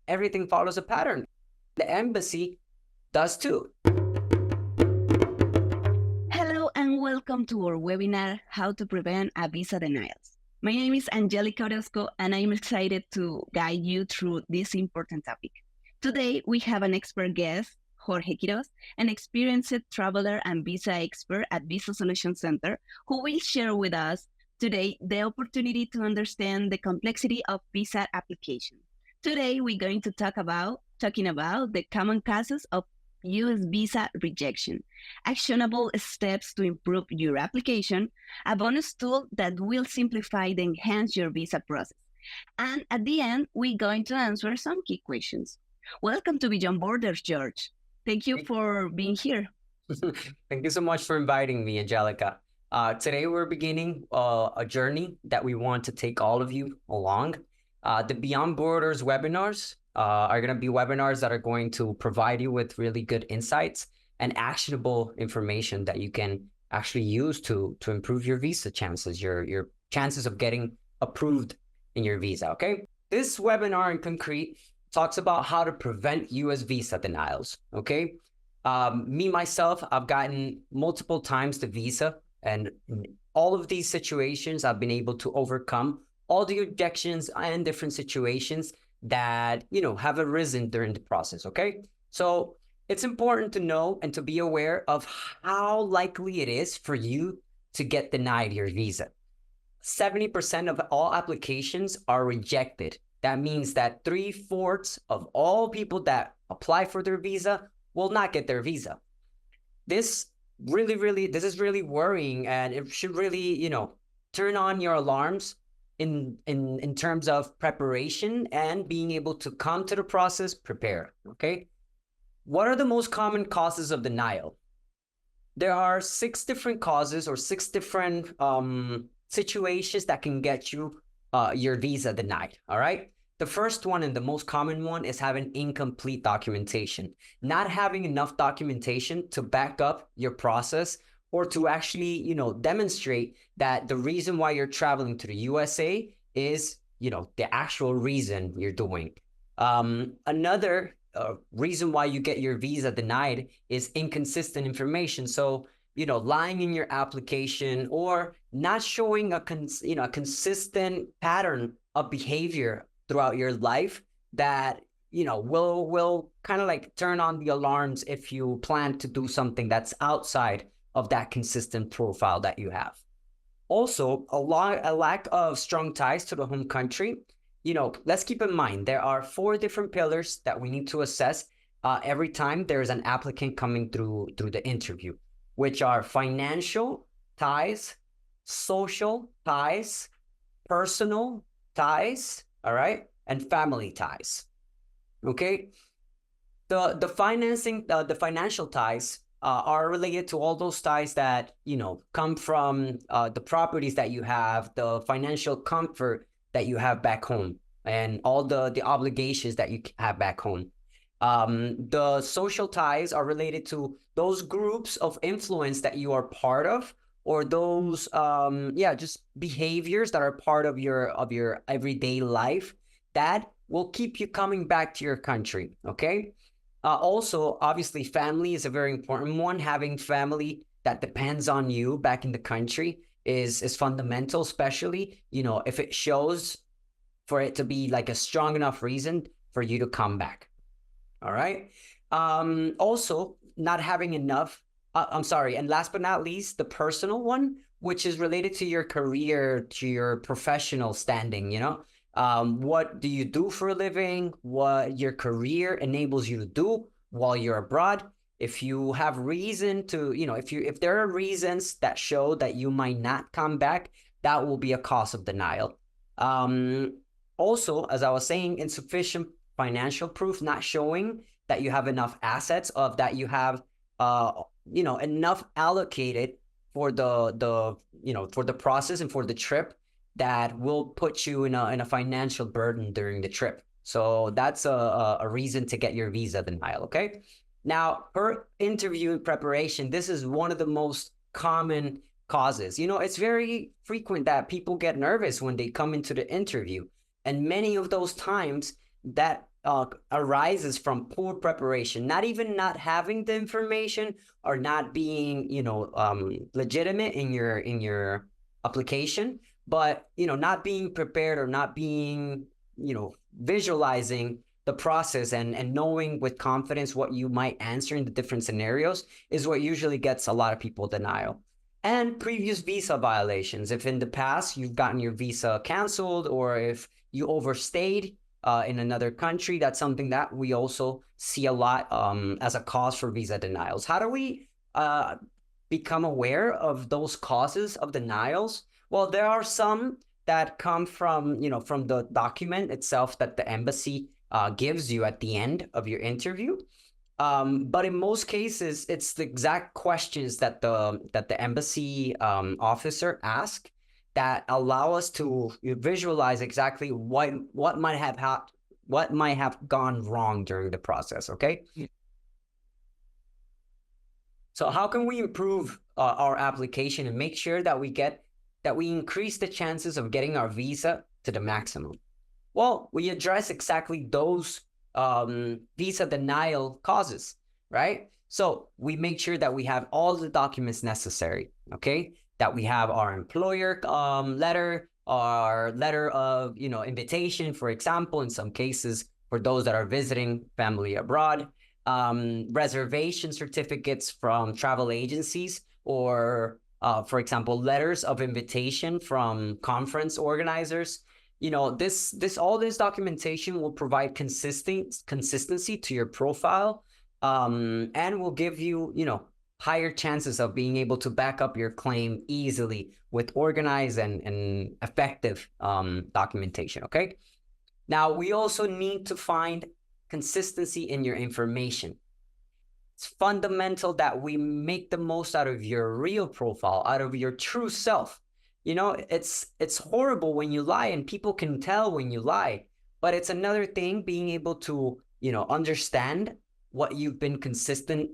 everything follows a pattern. The embassy does too. Hello and welcome to our webinar, How to Prevent a Visa Denials. My name is Angelica Orozco and I'm excited to guide you through this important topic. Today, we have an expert guest, Jorge Quiroz, an experienced traveler and visa expert at Visa Solution Center, who will share with us today the opportunity to understand the complexity of visa application. Today, we're going to talking about the common causes of US visa rejection, actionable steps to improve your application, a bonus tool that will simplify and enhance your visa process. And at the end, we're going to answer some key questions. Welcome to Beyond Borders, George. Thank you for being here. Thank you so much for inviting me, Angelica. Today, we're beginning a journey that we want to take all of you along. The Beyond Borders webinars are going to be webinars that are going to provide you with really good insights and actionable information that you can actually use to improve your visa chances, your chances of getting approved in your visa, okay? This webinar in concrete talks about how to prevent US visa denials, okay? Me, myself, I've gotten multiple times the visa, and in all of these situations, I've been able to overcome all the objections and different situations that, have arisen during the process, okay? So it's important to know and to be aware of how likely it is for you to get denied your visa. 70% of all applications are rejected. That means that 3/4 of all people that apply for their visa will not get their visa. This is really worrying, and it should really, turn on your alarms in terms of preparation and being able to come to the process prepared, okay? What are the most common causes of denial? There are 6 different causes or 6 different situations that can get you your visa denied, all right? The first one and the most common one is having incomplete documentation, not having enough documentation to back up your process or to actually, demonstrate that the reason why you're traveling to the USA is, the actual reason you're doing. Another reason why you get your visa denied is inconsistent information. So, lying in your application or not showing a consistent pattern of behavior throughout your life that, will kind of like turn on the alarms if you plan to do something that's outside of that consistent profile that you have. Also, a lack of strong ties to the home country. Let's keep in mind, there are 4 different pillars that we need to assess every time there's an applicant coming through the interview, which are financial ties, social ties, personal ties, all right, and family ties, okay? The financial ties are related to all those ties that, come from the properties that you have, the financial comfort that you have back home, and all the obligations that you have back home. The social ties are related to those groups of influence that you are part of, or those just behaviors that are part of your everyday life that will keep you coming back to your country, okay? Also, obviously, family is a very important one. Having family that depends on you back in the country is fundamental, especially, if it shows for it to be like a strong enough reason for you to come back. All right. Also, not having enough, and last but not least, the personal one, which is related to your career, to your professional standing, what do you do for a living, what your career enables you to do while you're abroad. If you have reason to, if there are reasons that show that you might not come back, that will be a cause of denial. Also, as I was saying, insufficient financial proof, not showing that you have enough assets, of that you have enough allocated for the process and for the trip that will put you in a financial burden during the trip. So that's a reason to get your visa denial, okay? Now, per interview preparation, this is one of the most common causes. It's very frequent that people get nervous when they come into the interview. And many of those times, that arises from poor preparation, not even not having the information or not being, legitimate in your application, but, not being prepared or not being, visualizing the process and knowing with confidence what you might answer in the different scenarios is what usually gets a lot of people denial. And previous visa violations. If in the past you've gotten your visa canceled, or if you overstayed in another country, that's something that we also see a lot as a cause for visa denials. How do we become aware of those causes of denials? Well, there are some that come from, from the document itself that the embassy gives you at the end of your interview. But in most cases, it's the exact questions that the embassy officer asks that allow us to visualize exactly what might have gone wrong during the process. Okay. So how can we improve our application and make sure that we increase the chances of getting our visa to the maximum? Well, we address exactly those visa denial causes, right? So we make sure that we have all the documents necessary, okay? That we have our employer letter, our letter of, invitation, for example, in some cases, for those that are visiting family abroad, reservation certificates from travel agencies, or, for example, letters of invitation from conference organizers. All this documentation will provide consistency to your profile, and will give you, higher chances of being able to back up your claim easily with organized and effective documentation. Okay. Now, we also need to find consistency in your information. It's fundamental that we make the most out of your real profile, out of your true self. It's horrible when you lie, and people can tell when you lie, but it's another thing being able to, understand what you've been consistent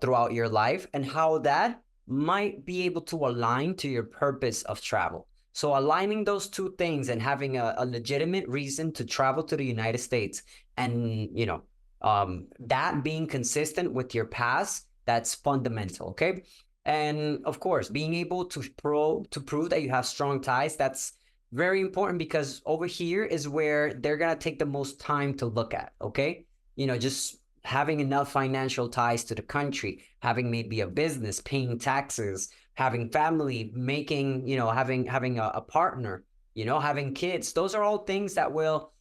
throughout your life and how that might be able to align to your purpose of travel. So aligning those two things and having a legitimate reason to travel to the United States, and, that being consistent with your past, that's fundamental. Okay. And of course, being able to prove that you have strong ties, that's very important, because over here is where they're going to take the most time to look at. Okay. Just having enough financial ties to the country, having maybe a business, paying taxes, having family, making, having a partner, having kids. Those are all things that will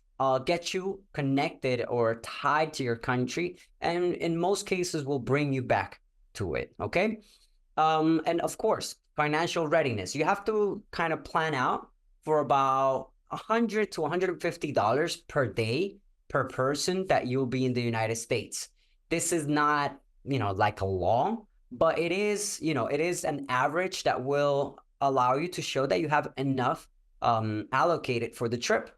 get you connected or tied to your country, and in most cases will bring you back to it. Okay. And of course, financial readiness. You have to kind of plan out for about $100 to $150 per day per person that you'll be in the United States. This is not, like a law, but it is, it is an average that will allow you to show that you have enough allocated for the trip.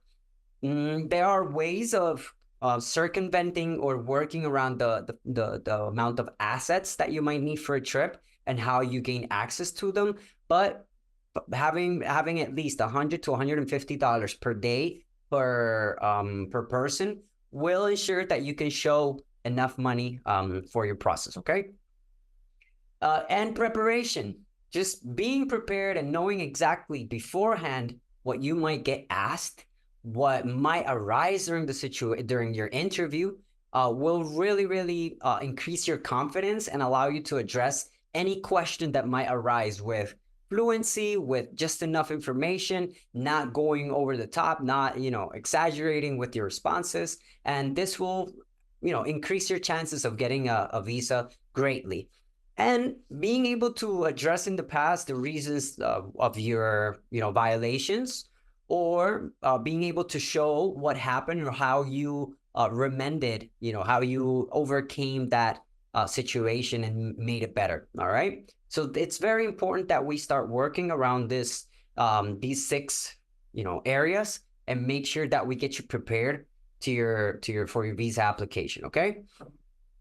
There are ways of circumventing or working around the amount of assets that you might need for a trip and how you gain access to them. But having at least $100 to $150 per day per person will ensure that you can show enough money for your process. Okay. And preparation, just being prepared and knowing exactly beforehand what you might get asked, what might arise during your interview, will really increase your confidence and allow you to address any question that might arise with fluency, with just enough information, not going over the top, not, exaggerating with your responses. And this will, increase your chances of getting a visa greatly. And being able to address in the past the reasons of your, violations, or being able to show what happened or how you remended, how you overcame that situation and made it better. All right. So it's very important that we start working around these 6, areas, and make sure that we get you prepared for your visa application. Okay.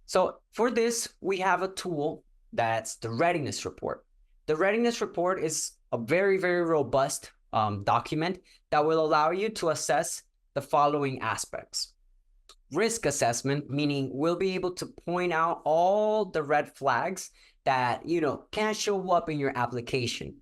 So for this, we have a tool that's the Readiness Report. The Readiness Report is a very, very robust document that will allow you to assess the following aspects. risk assessment, meaning we'll be able to point out all the red flags that, can show up in your application.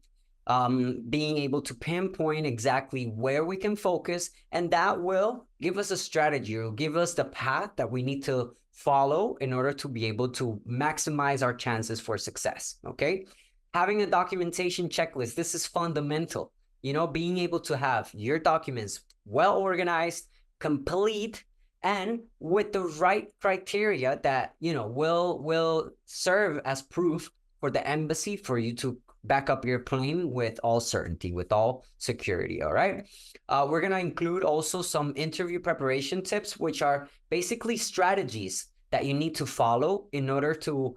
Being able to pinpoint exactly where we can focus, and that will give us a strategy, or give us the path that we need to follow in order to be able to maximize our chances for success, okay? Having a documentation checklist, this is fundamental. Being able to have your documents well organized, complete, and with the right criteria that, will serve as proof for the embassy for you to back up your claim with all certainty, with all security, all right? We're gonna include also some interview preparation tips, which are basically strategies that you need to follow in order to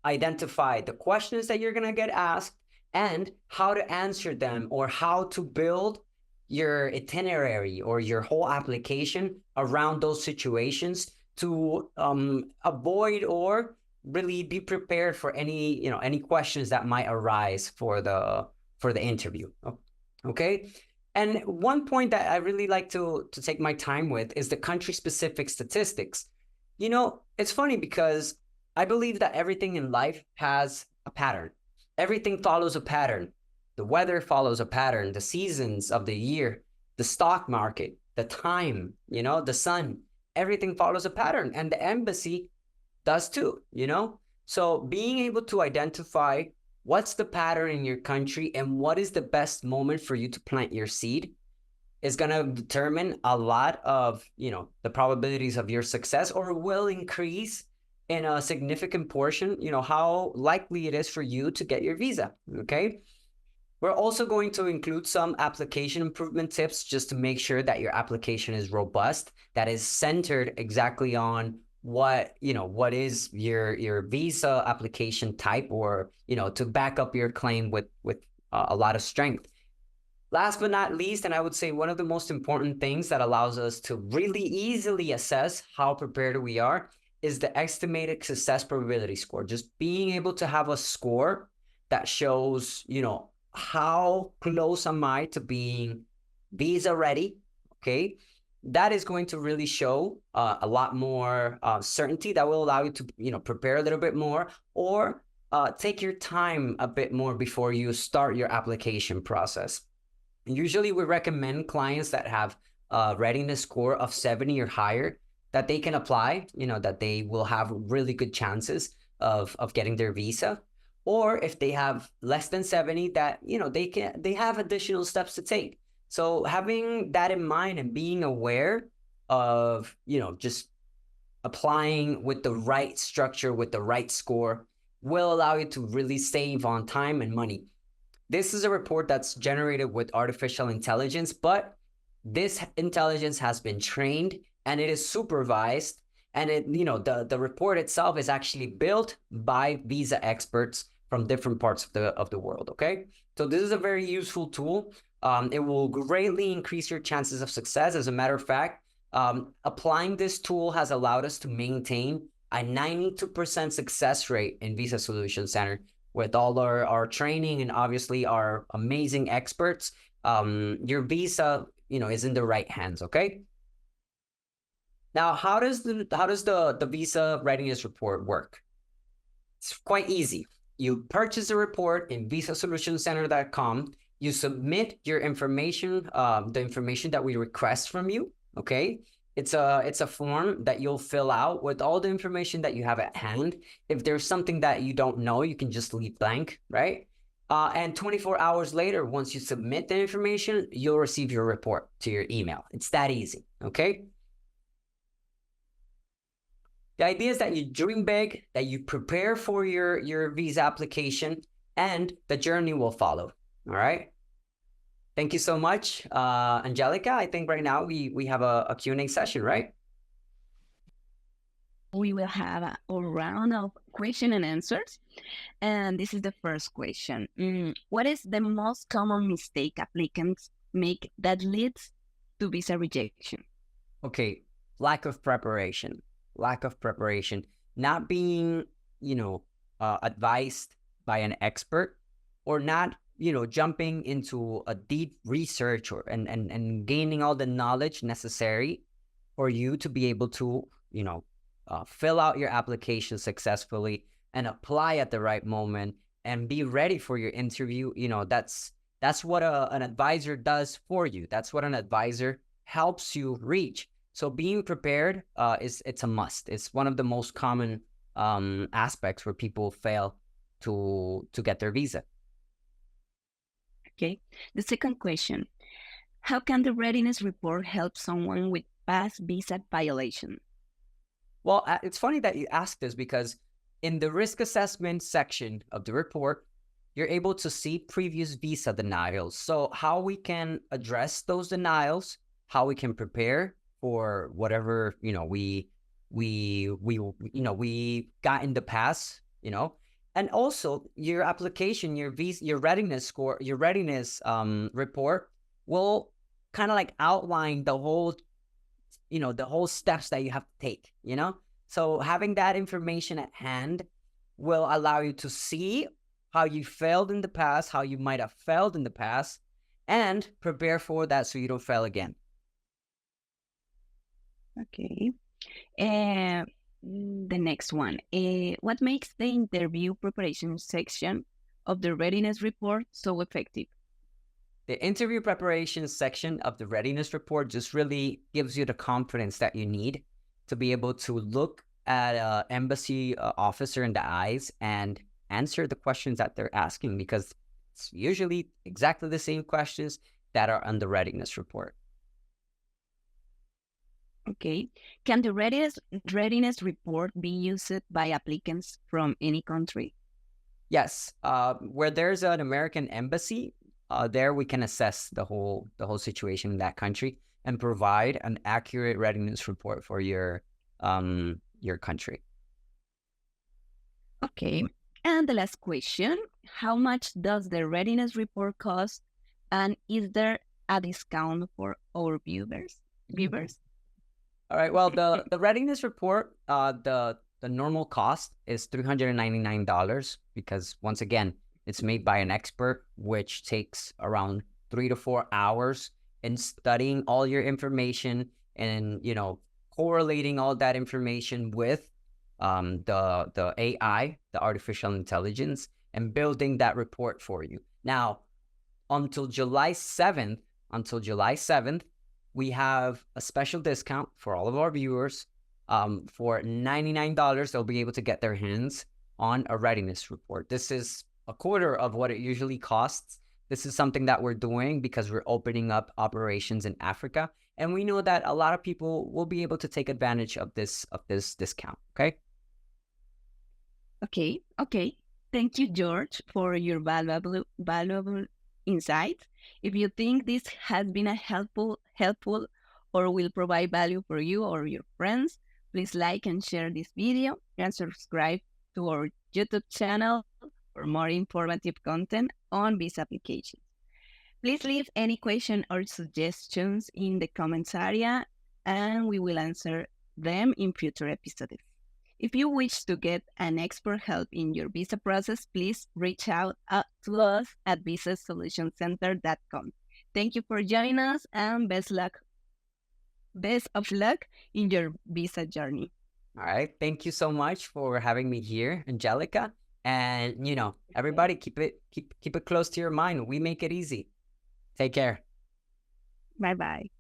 identify the questions that you're gonna get asked and how to answer them, or how to build your itinerary or your whole application around those situations to avoid or really be prepared for any questions that might arise for the interview. Okay. And one point that I really like to take my time with is the country specific statistics. It's funny because I believe that everything in life has a pattern. Everything follows a pattern. The weather follows a pattern, the seasons of the year, the stock market, the time, the sun, everything follows a pattern, and the embassy does too, So being able to identify what's the pattern in your country and what is the best moment for you to plant your seed is going to determine a lot of, the probabilities of your success, or will increase in a significant portion, how likely it is for you to get your visa, okay? We're also going to include some application improvement tips just to make sure that your application is robust, that is centered exactly on what is your visa application type, or, to back up your claim with a lot of strength. Last but not least, and I would say one of the most important things that allows us to really easily assess how prepared we are is the estimated success probability score. Just being able to have a score that shows, how close am I to being visa ready, okay? That is going to really show a lot more certainty that will allow you to, prepare a little bit more, or take your time a bit more before you start your application process. Usually we recommend clients that have a readiness score of 70 or higher that they can apply, that they will have really good chances of getting their visa. Or if they have less than 70, that, they have additional steps to take. So having that in mind and being aware of, just applying with the right structure, with the right score, will allow you to really save on time and money. This is a report that's generated with artificial intelligence, but this intelligence has been trained and it is supervised. And the report itself is actually built by visa experts from different parts of the world, okay? So this is a very useful tool. It will greatly increase your chances of success. As a matter of fact, applying this tool has allowed us to maintain a 92% success rate in Visa Solutions Center. With all our training and obviously our amazing experts, your visa, is in the right hands, okay? Now, how does the visa readiness report work? It's quite easy. You purchase a report in visasolutioncenter.com. You submit your information, the information that we request from you, okay? It's a form that you'll fill out with all the information that you have at hand. If there's something that you don't know, you can just leave blank, right? And 24 hours later, once you submit the information, you'll receive your report to your email. It's that easy, okay? The idea is that you dream big, that you prepare for your visa application, and the journey will follow, all right? Thank you so much, Angelica. I think right now we have a Q&A session, right? We will have a round of question and answers. And this is the first question. What is the most common mistake applicants make that leads to visa rejection? Okay, lack of preparation. Not being, advised by an expert, or not, jumping into a deep research and gaining all the knowledge necessary for you to be able to, fill out your application successfully and apply at the right moment and be ready for your interview. That's what an advisor does for you. That's what an advisor helps you reach. So being prepared it's a must. It's one of the most common aspects where people fail to get their visa. Okay. The second question, how can the readiness report help someone with past visa violation? Well, it's funny that you asked this because in the risk assessment section of the report, you're able to see previous visa denials. So how we can address those denials, how we can prepare for whatever, we got in the past, and also your application, your visa, your readiness score, your readiness report will kind of like outline the whole steps that you have to take, So having that information at hand will allow you to see how you failed in the past, how you might have failed in the past, and prepare for that so you don't fail again. Okay. The next one, what makes the interview preparation section of the readiness report so effective? The interview preparation section of the readiness report just really gives you the confidence that you need to be able to look at an embassy officer in the eyes and answer the questions that they're asking, because it's usually exactly the same questions that are on the readiness report. Okay. Can the readiness report be used by applicants from any country? Yes. Where there's an American embassy, there we can assess the whole situation in that country and provide an accurate readiness report for your country. Okay. And the last question, how much does the readiness report cost? And is there a discount for our viewers? All right. Well, the readiness report, the normal cost is $399 because, once again, it's made by an expert, which takes around 3 to 4 hours in studying all your information and, correlating all that information with the AI, the artificial intelligence, and building that report for you. Now, until July 7th, we have a special discount for all of our viewers. For $99, they'll be able to get their hands on a readiness report. This is a quarter of what it usually costs. This is something that we're doing because we're opening up operations in Africa, and we know that a lot of people will be able to take advantage of this discount. Okay. Okay. Thank you, George, for your valuable insights. If you think this has been a helpful or will provide value for you or your friends, please like and share this video and subscribe to our YouTube channel for more informative content on visa applications. Please leave any question or suggestions in the comments area, and we will answer them in future episodes. If you wish to get an expert help in your visa process, please reach out to us at visasolutioncenter.com. Thank you for joining us, and best of luck in your visa journey. All right. Thank you so much for having me here, Angelica. And everybody, keep it close to your mind. We make it easy. Take care. Bye-bye.